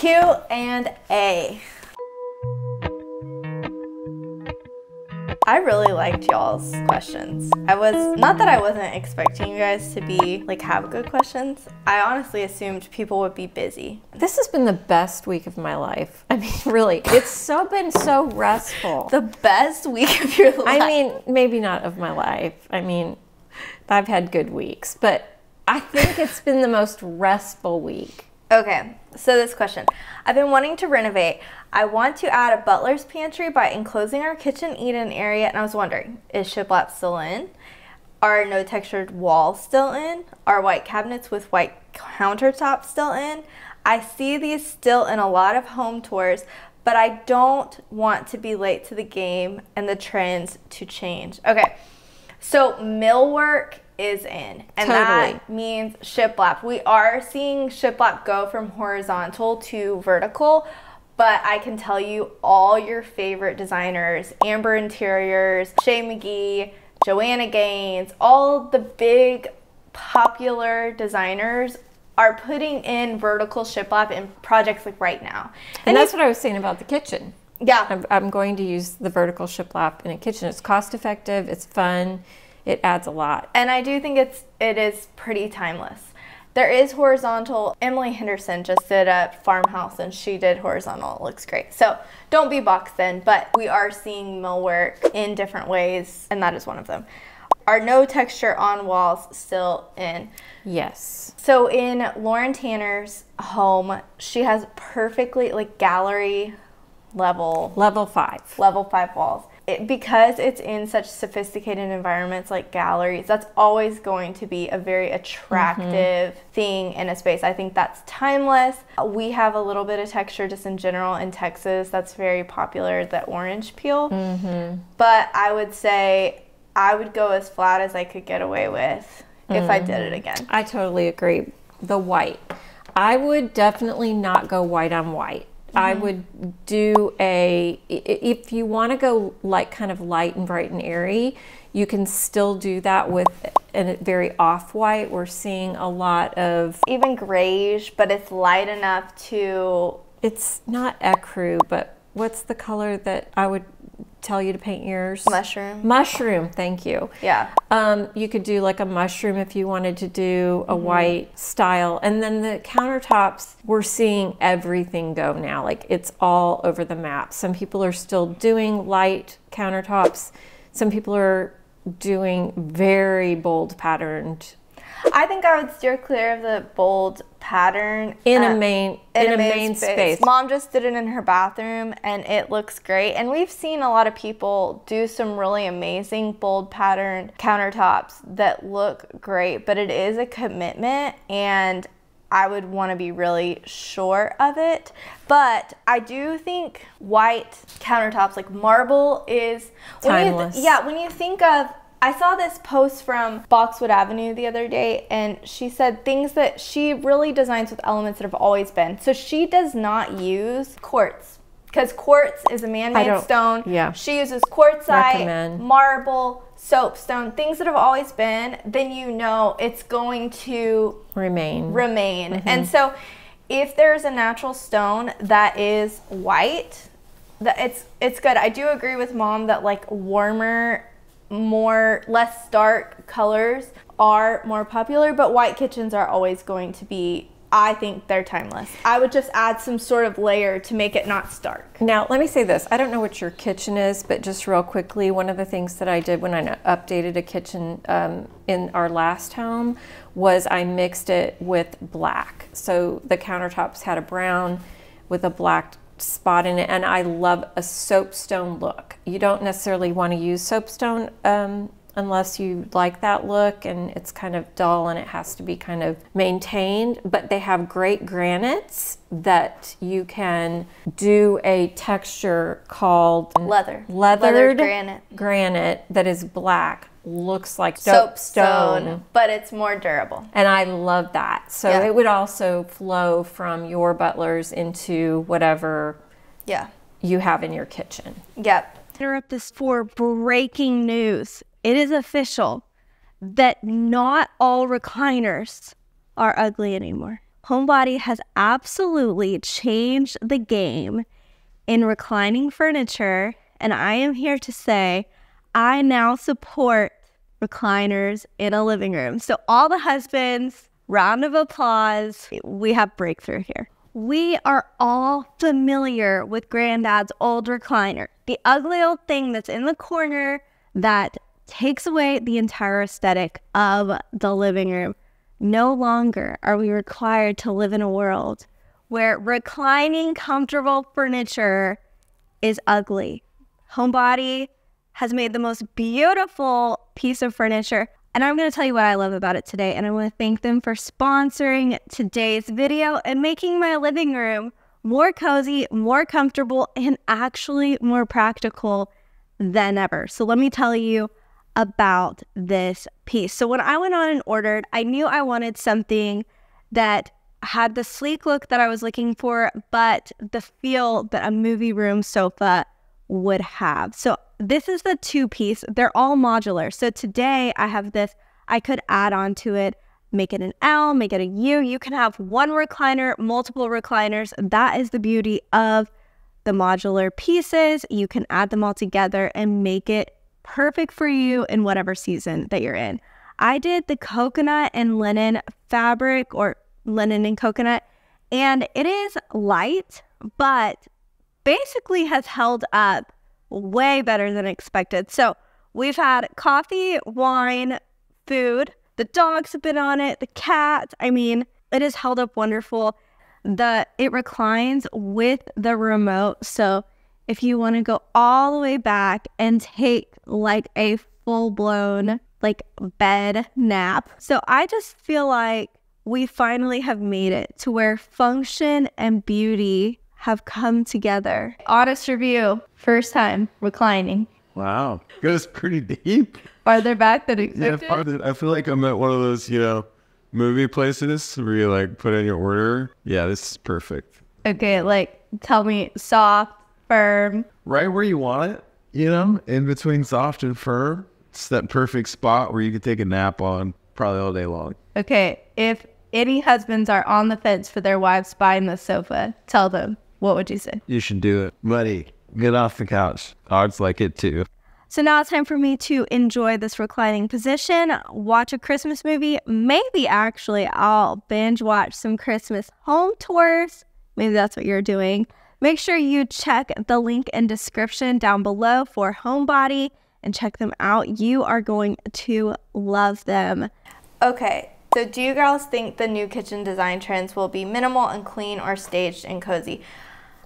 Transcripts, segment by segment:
Q&A. I really liked y'all's questions. Not that I wasn't expecting you guys to have good questions. I honestly assumed people would be busy. This has been the best week of my life. I mean, really, it's been so restful. The best week of your life. I mean, maybe not of my life. I mean, I've had good weeks, but I think it's been the most restful week. Okay, so this question. I've been wanting to renovate. I want to add a butler's pantry by enclosing our kitchen eat-in area, and I was wondering, is shiplap still in? Are no textured walls still in? Are white cabinets with white countertops still in? I see these still in a lot of home tours, but I don't want to be late to the game and the trends to change. Okay, so millwork is in, and that means shiplap. We are seeing shiplap go from horizontal to vertical, but I can tell you all your favorite designers, Amber Interiors, Shay McGee, Joanna Gaines, all the big popular designers are putting in vertical shiplap in projects like right now. And that's what I was saying about the kitchen. Yeah. I'm going to use the vertical shiplap in a kitchen. It's cost effective, it's fun, it adds a lot. And I do think it is pretty timeless. There is horizontal. Emily Henderson just did a farmhouse and she did horizontal. It looks great. So don't be boxed in, but we are seeing millwork in different ways, and that is one of them. Are no texture on walls still in? Yes. So in Lauren Tanner's home, she has perfectly gallery level 5 walls. Because it's in such sophisticated environments like galleries, that's always going to be a very attractive thing in a space. I think that's timeless. We have a little bit of texture just in general in Texas. That's very popular, the orange peel. But I would say I would go as flat as I could get away with if I did it again. I totally agree. The white. I would definitely not go white on white. I would do if you want to go kind of light and bright and airy, you can still do that with a very off-white. We're seeing a lot of even grayish, but it's light enough to... It's not ecru, but what's the color that I would tell you to paint yours? Mushroom. Mushroom, thank you. Yeah. You could do a mushroom if you wanted to do a white style. And then the countertops, we're seeing everything go now. It's all over the map. Some people are still doing light countertops. Some people are doing very bold patterned. I think I would steer clear of the bold pattern in a main space. Mom just did it in her bathroom and it looks great. And we've seen a lot of people do some really amazing bold pattern countertops that look great, but it is a commitment and I would want to be really sure of it. But I do think white countertops, like marble, is timeless. When you think of, I saw this post from Boxwood Avenue the other day, and she said things that she really designs with elements that have always been. So she does not use quartz, because quartz is a man-made stone. Yeah. She uses quartzite, marble, soapstone, things that have always been. Then you know it's going to remain. And so if there's a natural stone that is white, it's good. I do agree with Mom that warmer, less dark colors are more popular, but white kitchens are always going to be, I think they're timeless. I would just add some sort of layer to make it not stark. Now, let me say this. I don't know what your kitchen is, but just real quickly, one of the things that I did when I updated a kitchen in our last home was I mixed it with black. So the countertops had a brown with a black spot in it, and I love a soapstone look. You don't necessarily want to use soapstone unless you like that look and it's kind of dull and it has to be kind of maintained, but they have great granites that you can do a texture called leathered granite that is black. Looks like soapstone, but it's more durable. And I love that. So it would also flow from your butlers into whatever you have in your kitchen. Yep. Interrupt this for breaking news. It is official that not all recliners are ugly anymore. Homebody has absolutely changed the game in reclining furniture, and I am here to say I now support recliners in a living room. So all the husbands, round of applause. We have breakthrough here. We are all familiar with Granddad's old recliner, the ugly old thing that's in the corner that takes away the entire aesthetic of the living room. No longer are we required to live in a world where reclining, comfortable furniture is ugly. Homebody has made the most beautiful piece of furniture, and I'm going to tell you what I love about it today, and I want to thank them for sponsoring today's video and making my living room more cozy, more comfortable, and actually more practical than ever. So let me tell you about this piece. So when I went on and ordered, I knew I wanted something that had the sleek look that I was looking for, but the feel that a movie room sofa would have. So this is the two-piece. They're all modular. So today I have this. I could add on to it, make it an L, make it a U. You can have one recliner, multiple recliners. That is the beauty of the modular pieces. You can add them all together and make it perfect for you in whatever season that you're in. I did the coconut and linen fabric, or linen and coconut, and it is light, but basically has held up way better than expected. So we've had coffee, wine, food. The dogs have been on it, the cat. I mean, it has held up wonderful. It reclines with the remote. So if you want to go all the way back and take like a full-blown like bed nap. So I just feel like we finally have made it to where function and beauty have come together. Honest review, first time reclining. Wow, goes pretty deep. Farther back than expected. Yeah, I feel like I'm at one of those, movie places where you like put in your order. Yeah, this is perfect. Okay, like tell me, soft, firm. Right where you want it, in between soft and firm. It's that perfect spot where you could take a nap on probably all day long. Okay, if any husbands are on the fence for their wives buying the sofa, tell them. What would you say? You should do it. Buddy, get off the couch. Dogs like it too. So now it's time for me to enjoy this reclining position, watch a Christmas movie. Maybe actually I'll binge watch some Christmas home tours. Maybe that's what you're doing. Make sure you check the link in description down below for Homebody and check them out. You are going to love them. Okay, so do you girls think the new kitchen design trends will be minimal and clean or staged and cozy?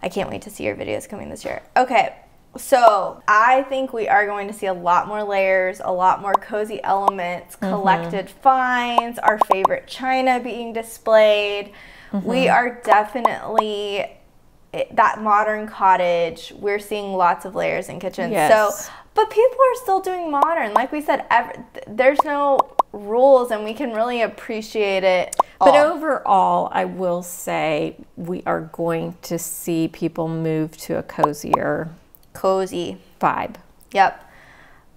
I can't wait to see your videos coming this year. Okay, so I think we are going to see a lot more layers, a lot more cozy elements, collected finds, our favorite china being displayed. We are definitely that modern cottage. We're seeing lots of layers in kitchens. Yes. So, but people are still doing modern. Like we said, there's no rules, and we can really appreciate it all. But overall, I will say we are going to see people move to a cozy vibe. Yep.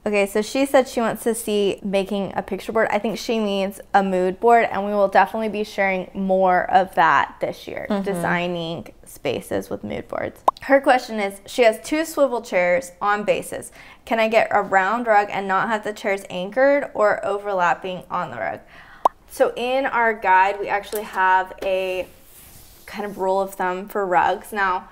Okay, so she said she wants to see making a picture board. I think she means a mood board, and we will definitely be sharing more of that this year, designing spaces with mood boards. Her question is, she has 2 swivel chairs on bases. Can I get a round rug and not have the chairs anchored or overlapping on the rug? So in our guide, we actually have a kind of rule of thumb for rugs. Now,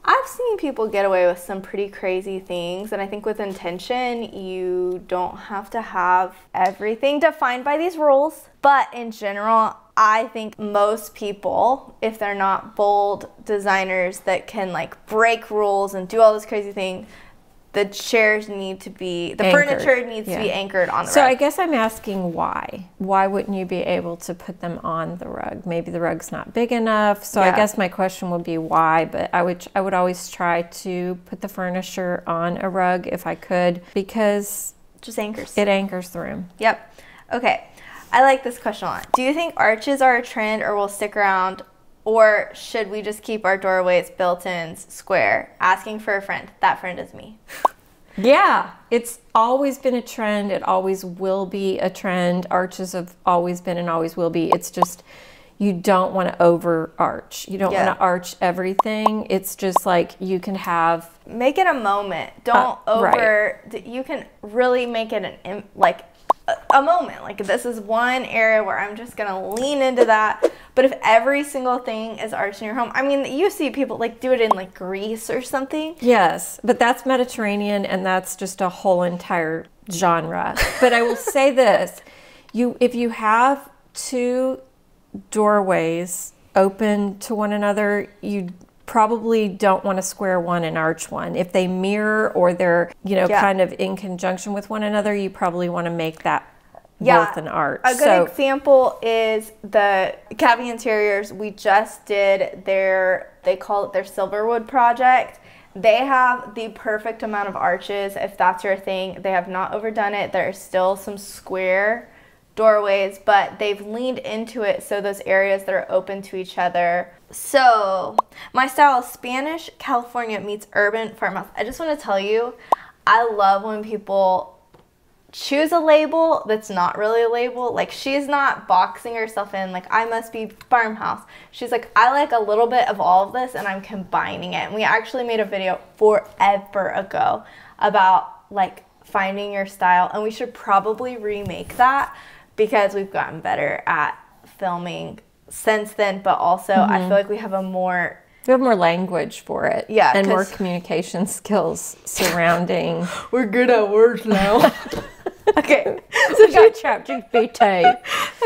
I've seen people get away with some pretty crazy things, and I think with intention, you don't have to have everything defined by these rules. But in general, I think most people, if they're not bold designers that can like break rules and do all this crazy thing, the chairs need to be, the furniture needs to be anchored on the rug. So I guess I'm asking why. Why wouldn't you be able to put them on the rug? Maybe the rug's not big enough. So I guess my question would be why, but I would always try to put the furniture on a rug if I could, because just anchors. It anchors the room. Yep. Okay. I like this question a lot. Do you think arches are a trend or will stick around? Or should we just keep our doorways, built-ins, square? Asking for a friend. That friend is me. Yeah, it's always been a trend. It always will be a trend. Arches have always been and always will be. It's just, you don't want to over arch. You don't Yeah. want to arch everything. It's just like you can have Make it a moment. Don't you can really make it a moment. Like, this is one area where I'm just gonna lean into that. But if every single thing is arched in your home, I mean, you see people like do it in like Greece or something. Yes, but that's Mediterranean, and that's just a whole entire genre. But I will say this, if you have two doorways open to one another, you probably don't want to square one and arch one. If they mirror or they're, kind of in conjunction with one another, you probably want to make that both an arch. A good example is the Cabby Interiors. We just did they call it their Silverwood project. They have the perfect amount of arches if that's your thing. They have not overdone it. There's still some square doorways, but they've leaned into it so those areas that are open to each other. So my style is Spanish California meets urban farmhouse. I just want to tell you, I love when people choose a label that's not really a label. Like, she's not boxing herself in like, I must be farmhouse. She's like, I like a little bit of all of this and I'm combining it. And we actually made a video forever ago about like finding your style, and we should probably remake that because we've gotten better at filming since then, but also I feel like we have more language for it. Yeah, and more communication skills surrounding. We're good at words now. Okay. So we got ChatGPT.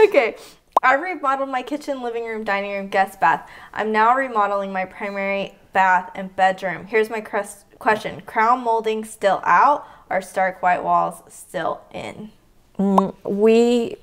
Okay. I remodeled my kitchen, living room, dining room, guest bath. I'm now remodeling my primary bath and bedroom. Here's my question. Crown molding still out or stark white walls still in? We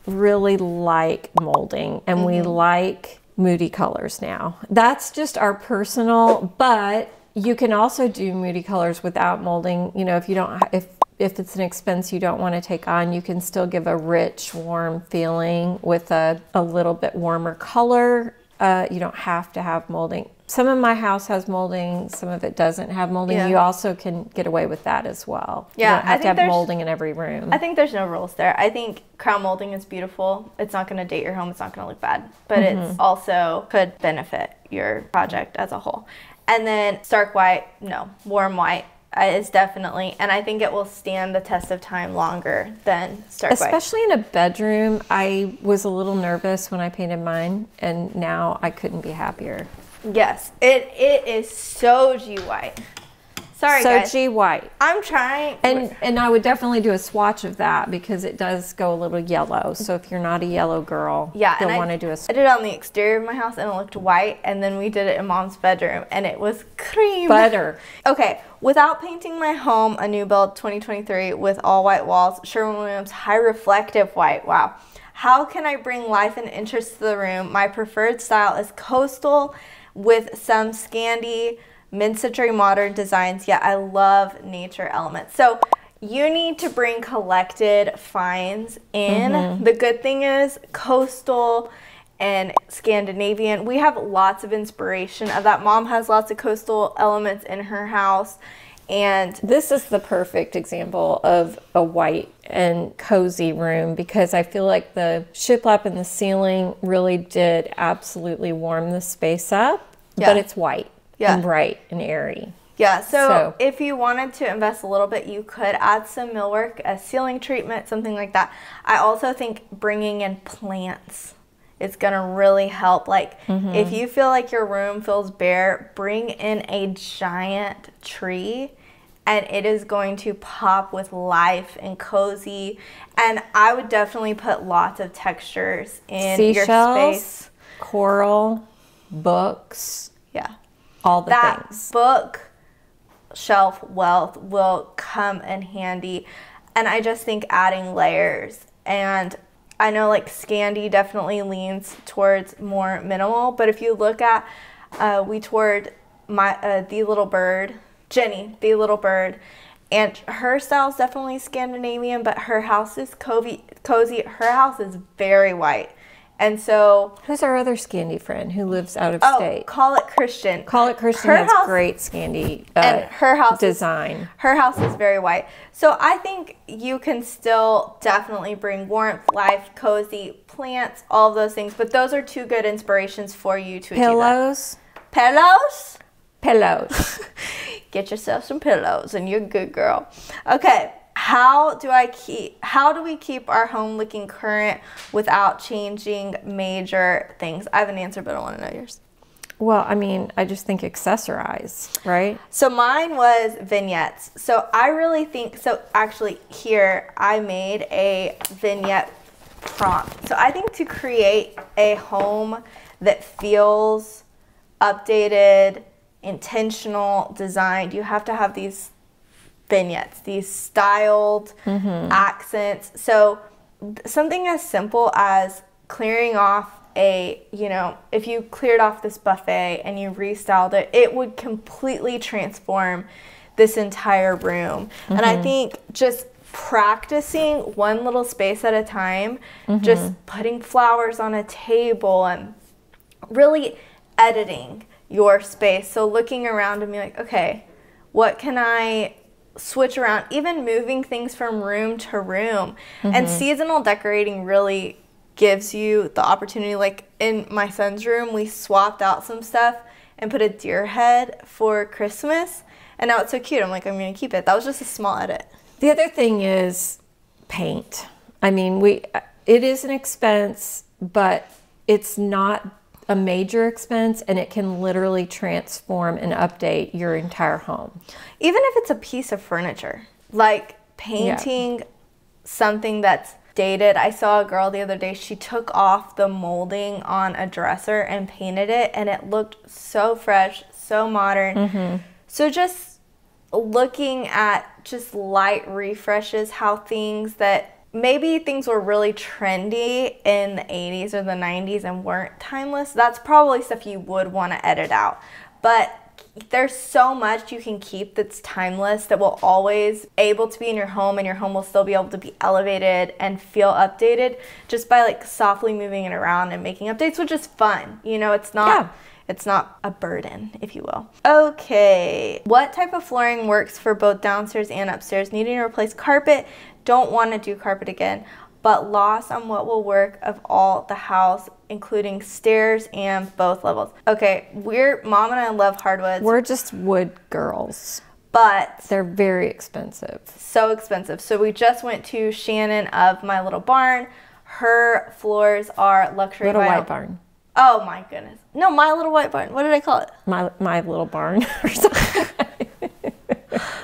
really like molding, and we like moody colors now. That's just our personal, but you can also do moody colors without molding. If you don't, if it's an expense you don't want to take on, you can still give a rich, warm feeling with a little bit warmer color. You don't have to have molding. Some of my house has molding, some of it doesn't have molding. Yeah. You also can get away with that as well. Yeah, you don't have to have molding in every room. I think there's no rules there. I think crown molding is beautiful. It's not going to date your home. It's not going to look bad. But it's also could benefit your project as a whole. And then stark white, no. Warm white is definitely, and I think it will stand the test of time longer than stark white. Especially in a bedroom. I was a little nervous when I painted mine, and now I couldn't be happier. Yes, it is so G white. Sorry, guys. G white. I'm trying. And I would definitely do a swatch of that because it does go a little yellow. So if you're not a yellow girl, you'll want to do a swatch. I did it on the exterior of my house and it looked white, and then we did it in Mom's bedroom and it was cream. Butter. Okay, without painting my home a new build 2023 with all white walls, Sherwin-Williams high reflective white. Wow. How can I bring life and interest to the room? My preferred style is coastal with some Scandi mid-century modern designs, yet I love nature elements. So you need to bring collected finds in. The good thing is coastal and Scandinavian, we have lots of inspiration of that. Mom has lots of coastal elements in her house. And this is the perfect example of a white and cozy room because I feel like the shiplap in the ceiling really did absolutely warm the space up, but it's white. And bright and airy. Yeah, so if you wanted to invest a little bit, you could add some millwork, a ceiling treatment, something like that. I also think bringing in plants is going to really help. Like, if you feel like your room feels bare, bring in a giant tree, and it is going to pop with life and cozy. And I would definitely put lots of textures in your space. Coral, books. Yeah. All the things. Book shelf wealth will come in handy. And I just think adding layers. And I know like Scandi definitely leans towards more minimal. But if you look at, we toured The Little Bird, Jenny, The Little Bird. And her style is definitely Scandinavian, but her house is cozy. Her house is very white. And so, Who's our other Scandi friend who lives out of oh, state? Call It Christian. Call It Christian Her has house- great Scandi and her house design. Her house is very white. So I think you can still definitely bring warmth, life, cozy, plants, all of those things. But those are two good inspirations for you to achieve Pillows. that. Pillows? Pillows. Get yourself some pillows and you're a good girl. Okay. How do we keep our home looking current without changing major things? I have an answer, but I want to know yours. Well, I mean, I just think accessorize, right? So mine was vignettes. So I really think, so actually here I made a vignette prompt. So I think to create a home that feels updated, intentional, designed, you have to have these vignettes, these styled accents. So something as simple as clearing off if you cleared off this buffet and you restyled it, it would completely transform this entire room. And I think just practicing one little space at a time, just putting flowers on a table and really editing your space. So looking around and being like, okay, what can I switch around, even moving things from room to room. And seasonal decorating really gives you the opportunity. Like in my son's room, we swapped out some stuff and put a deer head for Christmas, and now it's so cute. I'm like, I'm gonna keep it. That was just a small edit. The other thing is paint. I mean, it is an expense, but it's not a major expense, and it can literally transform and update your entire home. Even if it's a piece of furniture, like painting something that's dated. I saw a girl the other day, she took off the molding on a dresser and painted it, and it looked so fresh, so modern. So just looking at just light refreshes, how things that maybe things were really trendy in the 80s or the 90s and weren't timeless, that's probably stuff you would want to edit out. But there's so much you can keep that's timeless that will always able to be in your home, and your home will still be able to be elevated and feel updated just by like softly moving it around and making updates, which is fun. You know, it's not a burden, if you will. Okay, what type of flooring works for both downstairs and upstairs? Needing to replace carpet, don't want to do carpet again, but loss on what will work of all the house, including stairs and both levels. Okay, Mom and I love hardwoods. We're just wood girls, but they're very expensive. So expensive. So we just went to Shannon of My Little Barn. Her floors are luxury Little vinyl. White Barn. Oh my goodness. No, My Little White Barn. What did I call it? My Little Barn or something.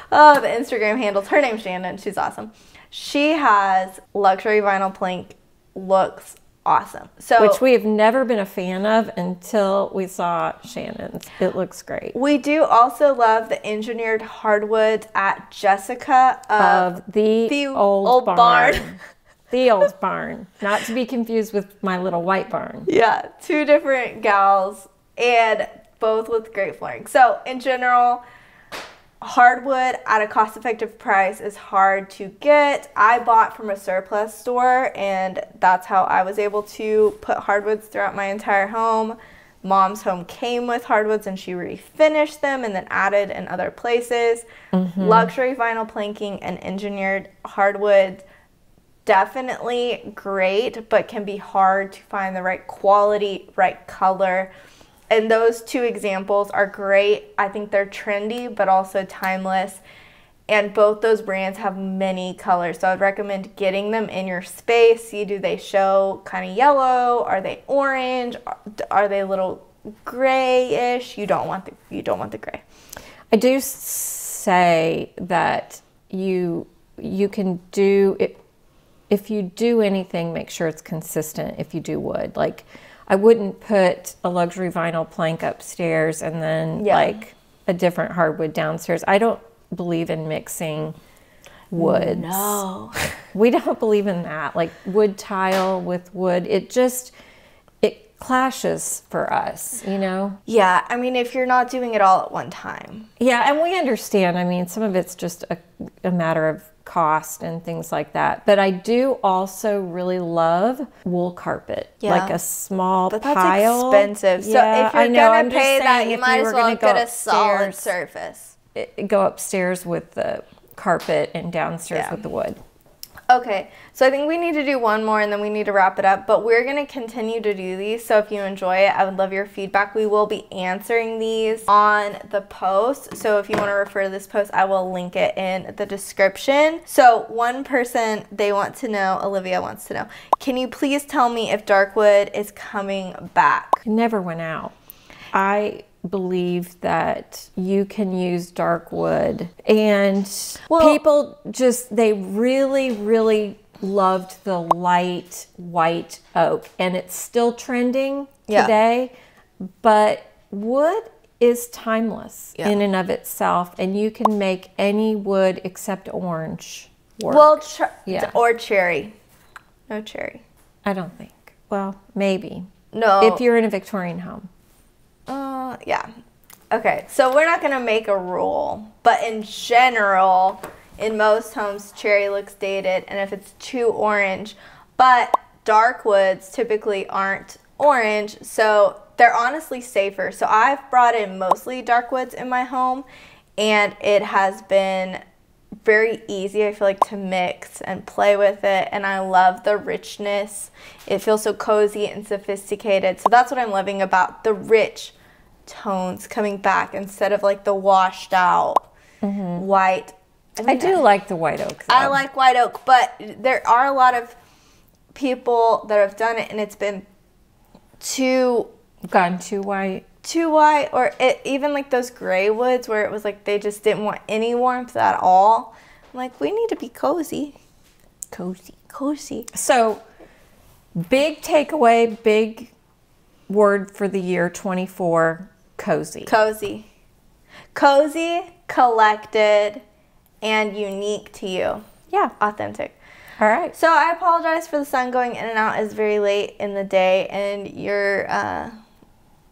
Oh, the Instagram handles. Her name's Shannon. She's awesome. She has luxury vinyl plank, looks awesome. So Which we have never been a fan of until we saw Shannon's. It looks great. We do also love the engineered hardwoods at Jessica Of the old barn. The old barn. Not to be confused with My Little White Barn. Yeah, two different gals and both with great flooring. So in general, hardwood at a cost-effective price is hard to get. I bought from a surplus store, and that's how I was able to put hardwoods throughout my entire home. Mom's home came with hardwoods, and she refinished them and then added in other places. Luxury vinyl planking and engineered hardwood, definitely great, but can be hard to find the right quality, right color. And those two examples are great. I think they're trendy, but also timeless. And both those brands have many colors. So I'd recommend getting them in your space. See, do they show kind of yellow? Are they orange? Are they a little grayish? You don't want the gray. I do say that you can do it. If you do anything, make sure it's consistent. If you do wood, like I wouldn't put a luxury vinyl plank upstairs and then like a different hardwood downstairs. I don't believe in mixing woods. No. We don't believe in that. Like wood tile with wood, it clashes for us, you know? Yeah, I mean, if you're not doing it all at one time. Yeah, and we understand. I mean, some of it's just a matter of cost and things like that. But I do also really love wool carpet, like a small But pile. that's expensive. So Yeah, if you're I know. gonna I'm just pay that, saying you if might were as well gonna go get a solid upstairs, surface. go upstairs with the carpet and downstairs with the wood. Okay, so I think we need to do one more and then we need to wrap it up, but we're going to continue to do these. So if you enjoy it, I would love your feedback. We will be answering these on the post. So if you want to refer to this post, I will link it in the description. So one person, they want to know, Olivia wants to know, can you please tell me if Darkwood is coming back? It never went out. I believe that you can use dark wood, and people just, they really loved the light white oak, and it's still trending today. But wood is timeless in and of itself, and you can make any wood except orange work. Well, or cherry. No cherry. I don't think. Well, maybe. No. If you're in a Victorian home. Yeah. Okay, so we're not going to make a rule, but in general, in most homes, cherry looks dated, and if it's too orange, but dark woods typically aren't orange, so they're honestly safer. So I've brought in mostly dark woods in my home, and it has been very easy, I feel like, to mix and play with it, and I love the richness. It feels so cozy and sophisticated, so that's what I'm loving about the rich tones coming back instead of like the washed out white. I do like the white oak, though. I like white oak, but there are a lot of people that have done it and it's been gone too white, or even like those gray woods where it was like they just didn't want any warmth at all. I'm like, we need to be cozy. So big takeaway, big word for the year 24, cozy, collected, and unique to you. Yeah, authentic. All right. So I apologize for the sun going in and out. It's very late in the day, and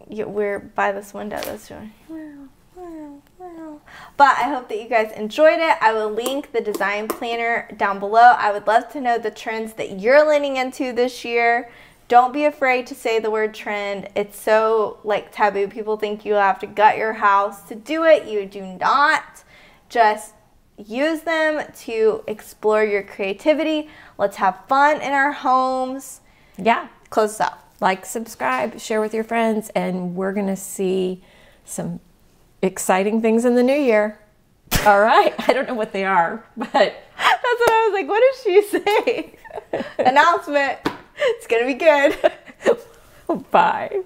we're by this window that's doing. But I hope that you guys enjoyed it. I will link the design planner down below. I would love to know the trends that you're leaning into this year. Don't be afraid to say the word trend. It's so like taboo. People think you have to gut your house to do it. You do not. Just use them to explore your creativity. Let's have fun in our homes. Yeah. Close us out. Like, subscribe, share with your friends, and we're going to see some exciting things in the new year. All right. I don't know what they are, but that's what I was like, what did she say? Announcement. It's going to be good. Bye.